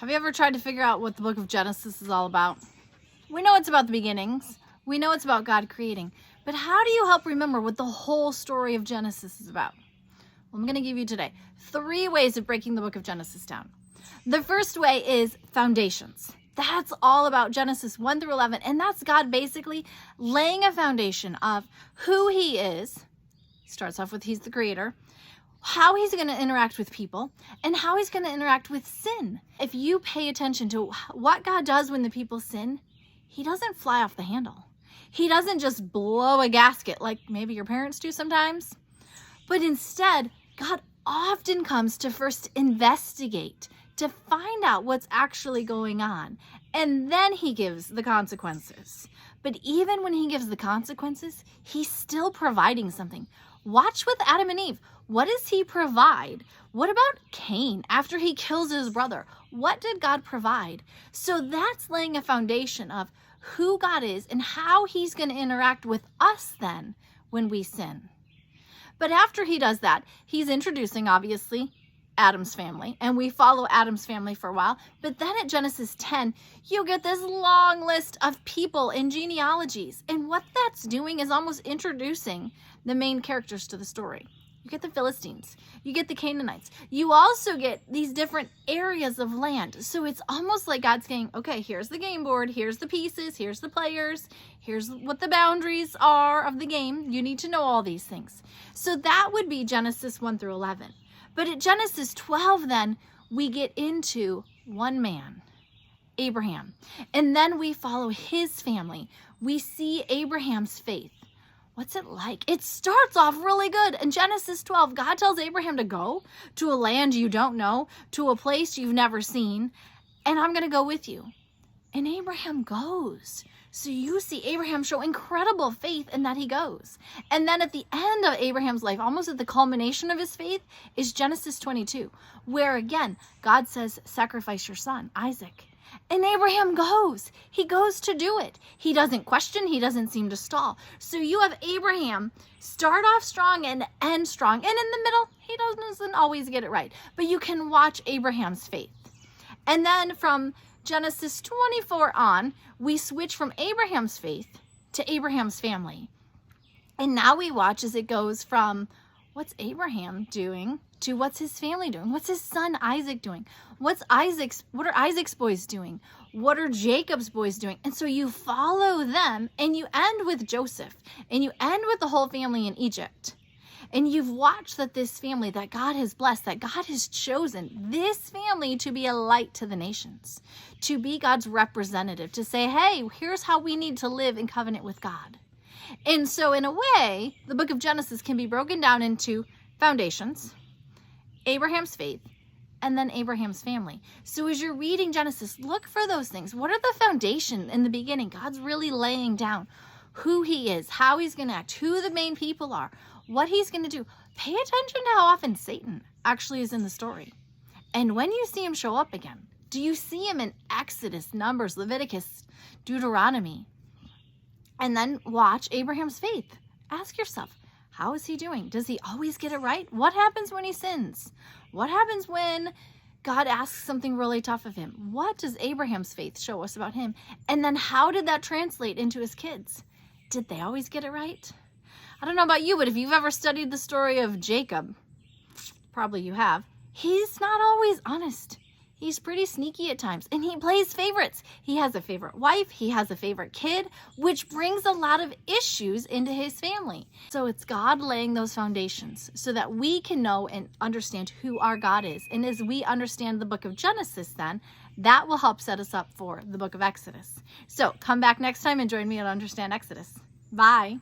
Have you ever tried to figure out what the book of Genesis is all about? We know it's about the beginnings. We know it's about God creating. But how do you help remember what the whole story of Genesis is about? Well, I'm going to give you today 3 ways of breaking the book of Genesis down. The first way is foundations. That's all about Genesis 1 through 11. And that's God basically laying a foundation of who he is. He starts off with he's the creator, how he's going to interact with people, and how he's going to interact with sin. If you pay attention to what God does when the people sin, he doesn't fly off the handle. He doesn't just blow a gasket like maybe your parents do sometimes. But instead, God often comes to first investigate, to find out what's actually going on. And then he gives the consequences. But even when he gives the consequences, he's still providing something. Watch with Adam and Eve. What does he provide? What about Cain after he kills his brother? What did God provide? So that's laying a foundation of who God is and how he's going to interact with us then when we sin. But after he does that, he's introducing, obviously, Adam's family, and we follow Adam's family for a while. But then at Genesis 10, you get this long list of people and genealogies. And what that's doing is almost introducing the main characters to the story. You get the Philistines, you get the Canaanites, you also get these different areas of land. So it's almost like God's saying, okay, here's the game board, here's the pieces, here's the players, here's what the boundaries are of the game. You need to know all these things. So that would be Genesis 1 through 11. But at Genesis 12, then, we get into one man, Abraham. And then we follow his family. We see Abraham's faith. What's it like? It starts off really good. In Genesis 12, God tells Abraham to go to a land you don't know, to a place you've never seen, and I'm going to go with you. And Abraham goes. So you see Abraham show incredible faith in that he goes. And then at the end of Abraham's life, almost at the culmination of his faith, is Genesis 22, where again, God says, sacrifice your son, Isaac. And Abraham goes. He goes to do it. He doesn't question. He doesn't seem to stall. So you have Abraham start off strong and end strong. And in the middle, he doesn't always get it right. But you can watch Abraham's faith. And then from Genesis 24 on, we switch from Abraham's faith to Abraham's family. And now we watch as it goes from what's Abraham doing to what's his family doing? What's his son Isaac doing? What are Isaac's boys doing? What are Jacob's boys doing? And so you follow them and you end with Joseph and you end with the whole family in Egypt. And you've watched that this family that God has blessed, that God has chosen this family to be a light to the nations, to be God's representative, to say, hey, here's how we need to live in covenant with God. And so in a way, the book of Genesis can be broken down into foundations, Abraham's faith, and then Abraham's family. So as you're reading Genesis, look for those things. What are the foundation in the beginning? God's really laying down who he is, how he's going to act, who the main people are, what he's going to do. Pay attention to how often Satan actually is in the story. And when you see him show up again, do you see him in Exodus, Numbers, Leviticus, Deuteronomy? And then watch Abraham's faith. Ask yourself, how is he doing? Does he always get it right? What happens when he sins? What happens when God asks something really tough of him? What does Abraham's faith show us about him? And then how did that translate into his kids? Did they always get it right? I don't know about you, but if you've ever studied the story of Jacob, probably you have, he's not always honest. He's pretty sneaky at times, and he plays favorites. He has a favorite wife, he has a favorite kid, which brings a lot of issues into his family. So it's God laying those foundations so that we can know and understand who our God is. And as we understand the book of Genesis then, that will help set us up for the book of Exodus. So come back next time and join me on Understand Exodus. Bye.